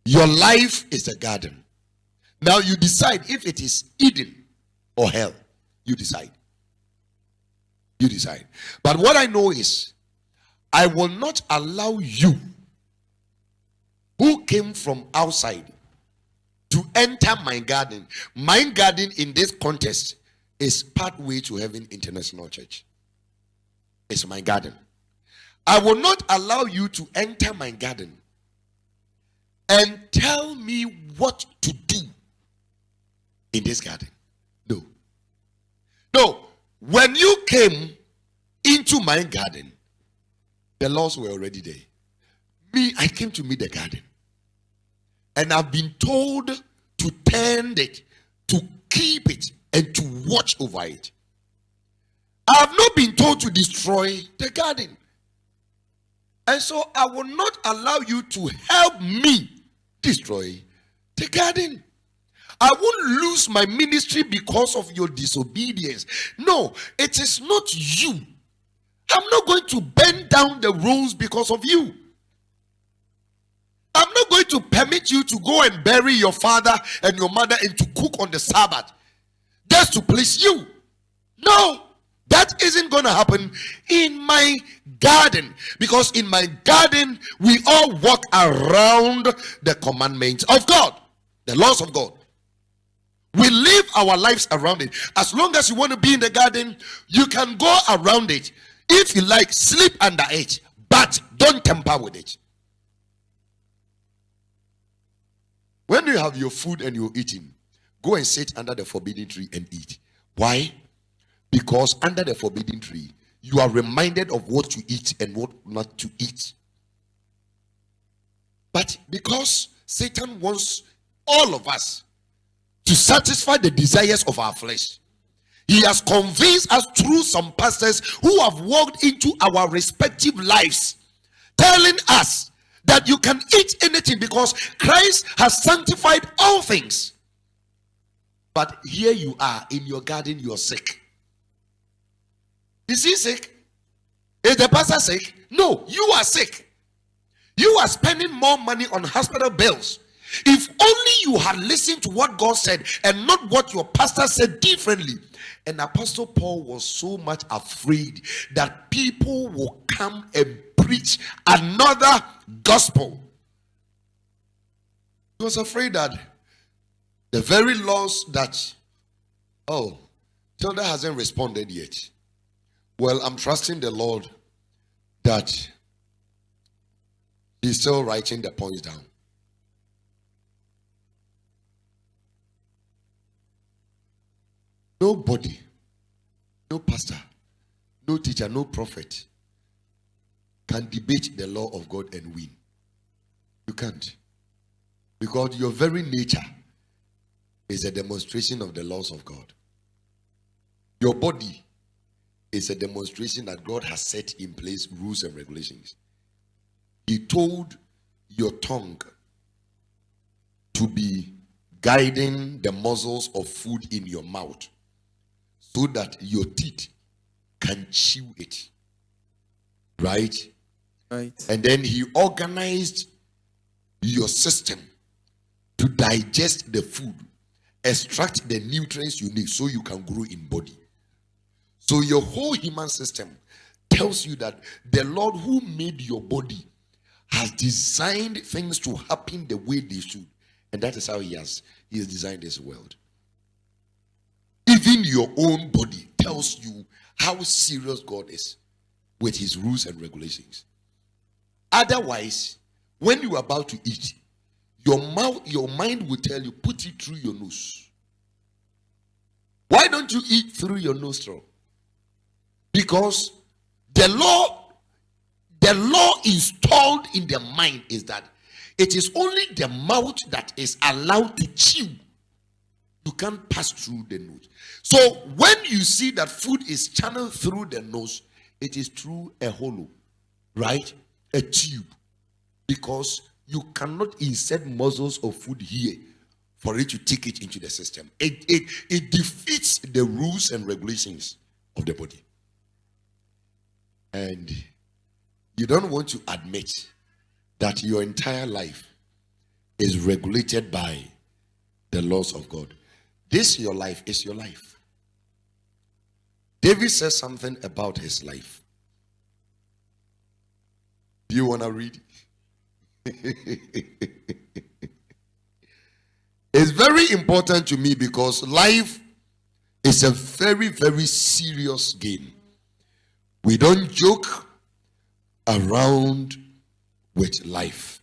Your life is a garden. Now you decide if it is Eden or hell. You decide. You decide. But what I know is, I will not allow you who came from outside to enter my garden. My garden in this contest is Pathway to Heaven International Church. It's my garden. I will not allow you to enter my garden and tell me what to do in this garden. No. No. When you came into my garden, the laws were already there. Me, I came to meet the garden. And I've been told to tend it, to keep it, and to watch over it. I have not been told to destroy the garden. And so I will not allow you to help me destroy the garden. I won't lose my ministry because of your disobedience. No, it is not you. I'm not going to bend down the rules because of you. I'm not going to permit you to go and bury your father and your mother and to cook on the Sabbath just to please you. No, that isn't going to happen in my garden, because in my garden we all walk around the commandments of God, the laws of God. We live our lives around it. As long as you want to be in the garden, you can go around it. If you like, sleep under it, but don't tamper with it. When you have your food and you're eating, go and sit under the forbidden tree and eat. Why? Because under the forbidden tree, you are reminded of what to eat and what not to eat. But because Satan wants all of us to satisfy the desires of our flesh, he has convinced us through some pastors who have walked into our respective lives, telling us that you can eat anything because Christ has sanctified all things. But here you are in your garden, you are sick. Is he sick? Is the pastor sick? No, you are sick. You are spending more money on hospital bills. If only you had listened to what God said and not what your pastor said differently. And Apostle Paul was so much afraid that people will come and preach another gospel. He was afraid that the very laws that, Tilda hasn't responded yet. Well, I'm trusting the Lord that he's still writing the points down. Nobody, no pastor, no teacher, no prophet can debate the law of God and win. You can't. Because your very nature is a demonstration of the laws of God. Your body is a demonstration that God has set in place rules and regulations. He told your tongue to be guiding the muscles of food in your mouth so that your teeth can chew it. Right? Right. And then he organized your system to digest the food, extract the nutrients you need so you can grow in body. So your whole human system tells you that the Lord who made your body has designed things to happen the way they should. And that is how he has designed this world. Even your own body tells you how serious God is with his rules and regulations. Otherwise, when you are about to eat, your mind will tell you, put it through your nose. Why don't you eat through your nostril? Because the law installed in the mind is that it is only the mouth that is allowed to chew. You can't pass through the nose. So when you see that food is channeled through the nose, it is through a hollow, right? A tube. Because you cannot insert morsels of food here for it to take it into the system. It defeats the rules and regulations of the body. And you don't want to admit that your entire life is regulated by the laws of God. This your life is your life. David says something about his life. Do you want to read? It's very important to me because life is a very, very serious game. We don't joke around with life.